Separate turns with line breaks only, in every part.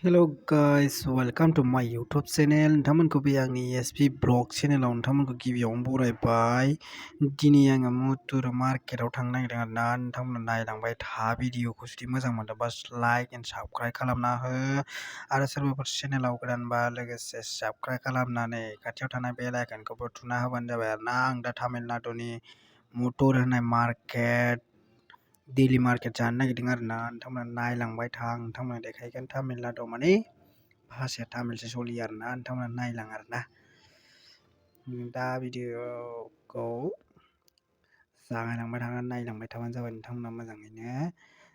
Hello' guys welcome to my YouTube channel नोंथांमोनखौ बे आंनि एसपी ब्लग चेनेलाव नोंथांमोनखौ गिबियावनो बरायबाय। दिनै आङो मुथुर मार्केटाव थांनो नागिरदों आरोना। नोंथांमोना नायलांबाय था भिडिअखौ जुदि मोजां मोनोबा लाइक एन्ड साबस्क्राइब खालामना हो आरो सोरबाफोर चेनेलाव गोदानबा लोगोसे साबस्क्राइब खालामनानै खाथियाव थानाय बेल आइकनखौबो थुना होबानो जाबाय आरोना। आं दा तामिलनाडुनि मुथुर होननाय मार्केट डेली मार्केट जानो नागिरदों आरोना। नोंथांमोना नायलांबाय था, आं नोंथांमोना देखायगोन। तामिलनाडुआव माने भाषाया तामिलसो सोलियो आरोना। नोंथांमोना नायलां आरोना। दा भिडिअखौ जागायलांबाय थानानै नायलांबाय थाबानो जाबाय नोंथांमोना मोजाङैनो।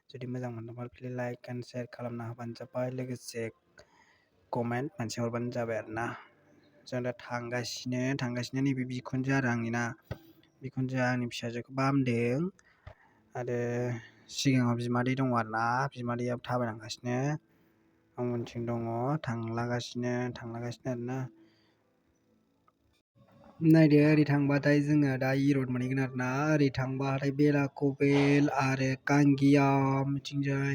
जुदि मोजां मोनोबा प्लिज लाइक एन्ड शेयार खालामना होबानो जाबाय, लोगोसे कमेन्ट मोनसे हरबानो जाबाय आरोना। जों दा थांगासिनो नैबे बिखुनजो आरो आंनि ना। बिखुनजोआ आंनि फिसाजोखौ बामदों आरो सिगाङाव बिमादै दङ आरोना। बिमादैयाबो थाबायलांगासिनो, आं उनथिं दङ थांलागासिनो आरोना। नायदो ओरै थांबाथाय जोङो दा इरड मोनहैगोन आरोना। ओरै थांबाथाय बेलाक'बेल आरो कांगियाम, बिथिंजाय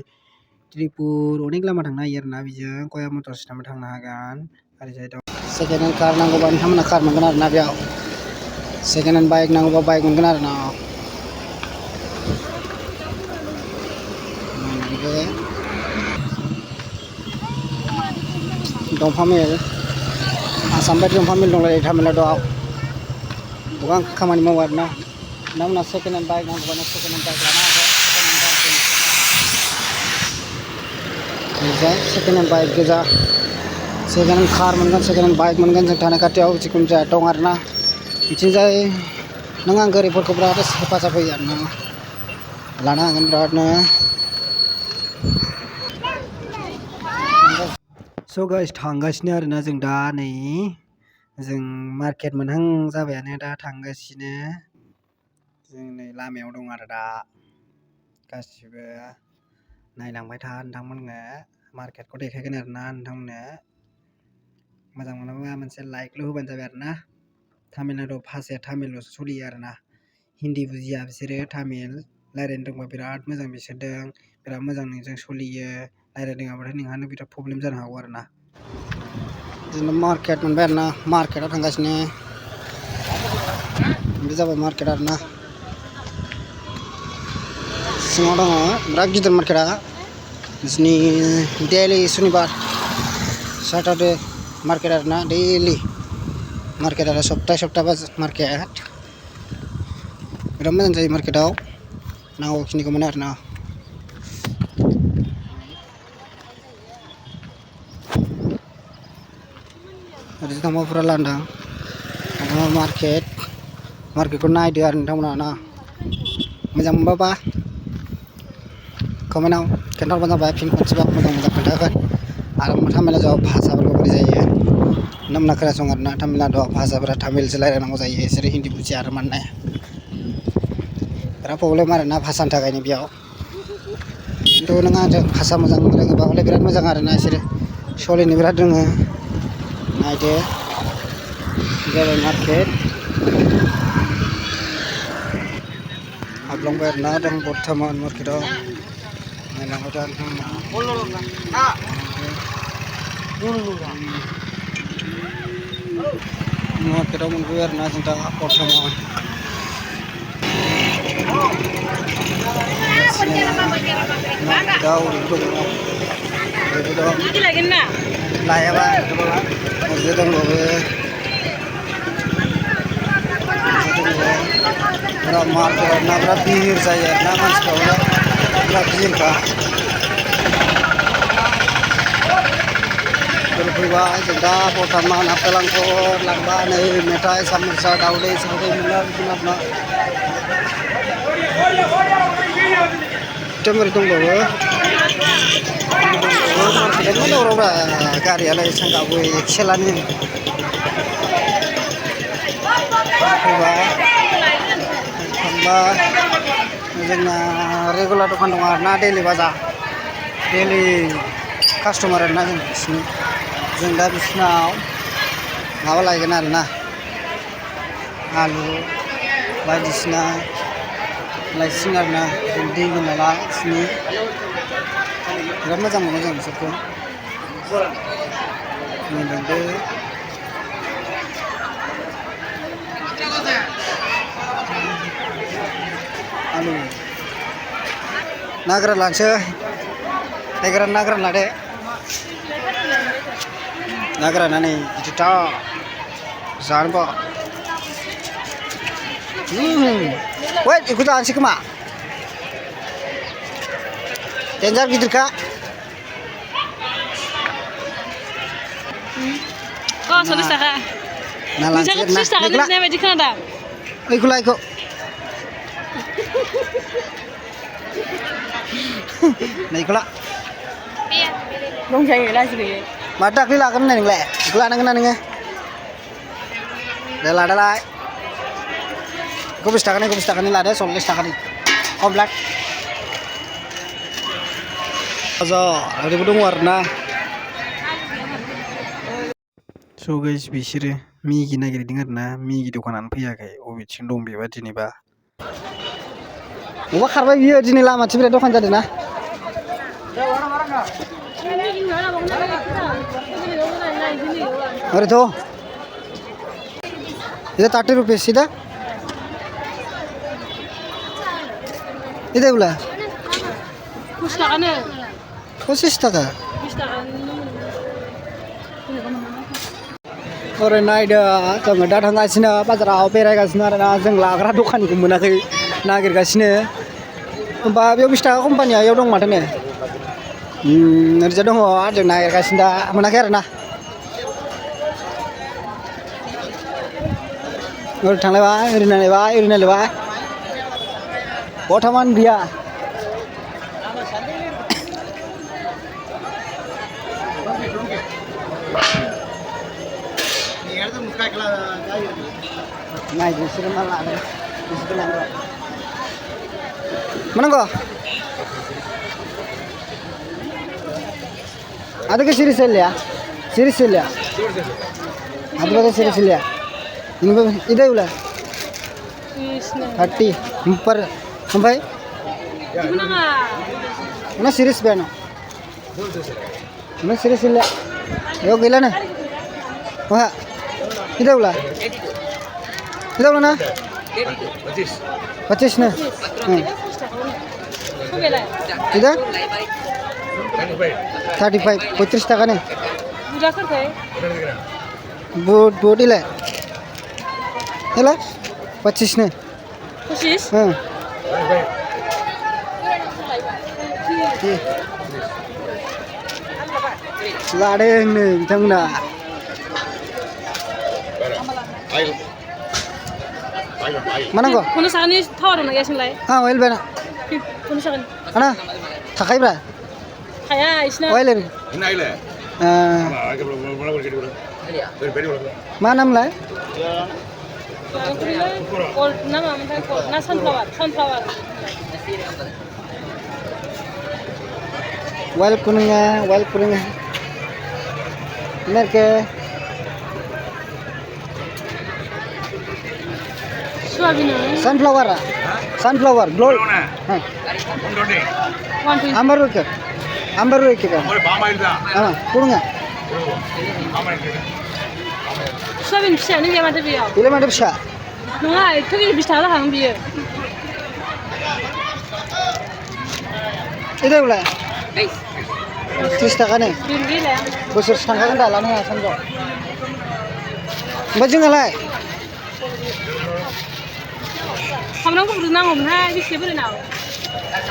त्रिपुर अनेक लामा थांनो हायो आरोना। बेजों गया मटर स्टेशनबो थांनो हागोन। ओरैजाय दं सेकेन्ड हेन्ड कार नांगौबा नोंथांमोना कार मोनगोन आरोना। बेयाव सेकेन्ड हेन्ड बाइक नांगौबा बाइक मोनगोन आरोना। दंफां मिल, आसाम बायदि दंफां मिल दंलायो तामिलनाडुआव। गोबां खामानि मावो आरोना। नोंथांमोना सेकेन्ड हेन्ड बाइक नांगौबा सेकेन्ड हेन्ड बाइक लानो हागोन। सेकेन्ड हेन्ड बाइक गोजा, सेकेन्ड हेन्ड कार मोनगोन, सेकेन्ड हेन्ड बाइक मोनगोन। जों थानाय खाथियाव जिखुनु जाया दं आरोना। बिथिंजाय नों आं गोरिबफोरखौ बिराद हेफाजाब होयो आरोना। लानो हागोन बिरादनो। स' गाइस थांगासिनो आरोना जों दा नै जों मार्केट मोनहां जाबायानो, दा थांगासिनो। जों नै लामायाव दं आरो दा गासिबो नायलांबाय था। नोंथांमोननो मार्केटखौ देखायगोन आरोना। नोंथांमोननो मोजां मोनोबा मोनसे लाइकल' होबानो जाबाय आरोना। तामिलनाडुआव भाषाया तामिलल'सो सोलियो आरोना। हिन्दी बुजिया बिसोरो, तामिल रायज्लायनो रोंबा बिराद मोजां बिसोरजों, बिराद मोजां नोंजों सोलियो। रायज्लायनो रोङाबाथाय नोंहानो बिराद प्रब्लेम जानो हागौ आरोना। जोंना मार्केट मोनबाय आरोना। मार्केटाव थांगासिनो। बे जाबाय मार्केट आरोना। सिङाव दङ बिराद गिदिर मार्केटआ। बिसिनि डेलि सुनिबार सैटारडे मार्केट आरोना। डेलि मार्केट आरो सप्ताह मार्केट। बिराद मोजां जायो मार्केटाव, नांगौखिनिखौ मोनो आरोना। ओरैनो थांबा फुरा लांदां। मार्केटखौ नायदो आरो नोंथांमोना ना। मोजां मोनबा कमेन्टआव खोन्थाहरबानो जाबाय। फिन खनसेबाबो मोजां खोन्थागोन। आरो तामिलनाडुआव भाषाफोरखौ बोरै जायो नोंथांमोना खोनासं आरोना। तामिलनाडुआव भाषाफोरा तामिलसो रायज्लायनांगौ जायो। बिसोरो हिन्दी बुजिया आरो माने बिराद प्रब्लेम आरोना भाषानि थाखायनो बेयाव। खिन्थु नों आंजों भाषा मोजां रोङोबा हले बिराद मोजां आरोना। बिसोरो सोलिनो बिराद रोङो। नायदो जाबाय मार्केट। हाबलांबाय आरोना जों बर्थमान मार्केटाव। नायलांबाय था नोंथांमोना। मार्केटाव मोनफैबाय आरोना जों दा बर्थमान। मार्केटाव ओरैबो दं, लायाबा ओरैजाय दंबावो। बिराद मार्केट आरोना, बिराद भिर जायो आरोना। मानसिफ्रा बिराद भिरखा। फैबाय जों दा बर्थमान आपेलांखर लांबा नै मेथाइ साम'सा दावदै मोनला बिदिनो आरोना। एकदम ओरै दंबावो मार्केटआनो दावरावब्रा। गारियालाय एसां गाबो एक्सेलानो। फैबाय थांबा जोंना रेगुलार दखान दङ आरोना। डेलि बाजार, डेलि कास्टमार आरोना जों बिसिनि। जों दा बिसिनाव माबा लायगोन आरोना, आलु बायदिसिना लायसिगोन आरोना। जों दै लोंना ला बिसिनि बिराद मोजां मोनो जों बिसोरखौ। मोनलांदो आलु नागरा लांसै नागरा लादे नागरा नानै गिदिरथा जानोबा woi ikut ansik mak Denjar gitu kak
oh sudah sah
nah langsung
nah
ikut nah ikut
dong jangan lah sih
mata kali lakukan nih nggak ikut nengah dah Kau bisa takan ni lah deh, soalnya takan ni, komplek. Aza, ada gedung warna. So guys, bisire, migi na gini dengar na, migi dukanan pia kayak, obi cendong biwa jini ba. Wah karba biwa jini lama, cipre dukan jadi na. Ada tu, itu 30 rupiah sih dah. Itu berapa? Khusus taka. Orang naik dah, jangan datang ke sini, pasar opera ke sini, ada yang lagar dukan kumuna ke nagir ke sini. Mbak, biar bisa kompanya, ya dong macam ni. Nanti dong, ada nagir ke sini, mana kira na? Orang thang lewa, irina lewa. Botaman dia. Ngai justru malah ada. Justru nangro. Mana kau? Ada ke siri sel ya? Siri sel ya? Ada ke siri sel ya? Ini ulah. 30 per sampai mana series beno mana series ಇಲ್ಲ yo gila na wah ida ulah na 25 na ida 35 35 টাকা ne boot ile ela 25 ne 25 हाँ लाडे ने जंगना mana kok?
Kono sakani thawar na yasin lai.
Ah, oil bana.
Kono sakani.
Ana, thakai bra.
Kaya isna.
Oil le.
Ina ile.
Mana nam lai?
Gold nama macam gold, na sunflower.
Oil kuningnya. Benar ke? Sunflower, glow. Amber ke? Kurungnya.
Soabin bisa ni dia macam dia.
Bila mana bisa?
Nunga itu kita bisa lah hang dia.
Itu bila? 30 টাকা nih.
Gila.
Besar setengah kan dalamnya sanjo. Baju ngalai.
Kamu nang pun nang om hai, bisa beri nang.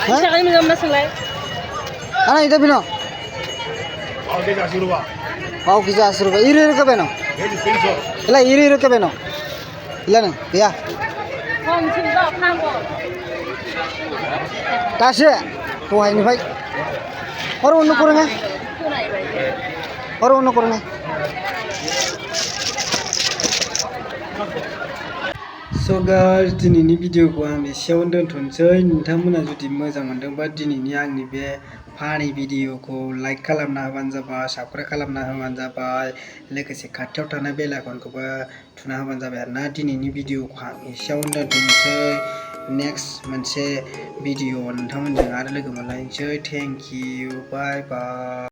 Bisa kali macam mana selai?
Ana itu bino.
Oke, kasih rupa.
Mau kita suruh iri ke beno? Ila iri ke beno? Ila nih, ya.
Kau mesti tahu nang kau.
Tasya, tuh ini baik. Orang unu kurangnya? So guys, दिनैनि भिडिअखौ आं एसेयावनो दोनथ'नोसै। नोंथांमोना जुदि मोजां मोनदोंबा दिनैनि आंनि बे फानि भिडिअखौ लाइक खालामना होबानो जाबाय, साबस्क्राइब खालामना होबानो जाबाय, लोगोसे खाथियाव थानाय बेल आइकनखौबो थुना होबानो जाबाय आरोना। दिनैनि भिडिअखौ आं एसेयावनो दोनथ'नोसै। नेक्स्ट मोनसे भिडिअ नोंथांमोनजों आरो लोगो मोनलायनोसै। Thank you, bye bye.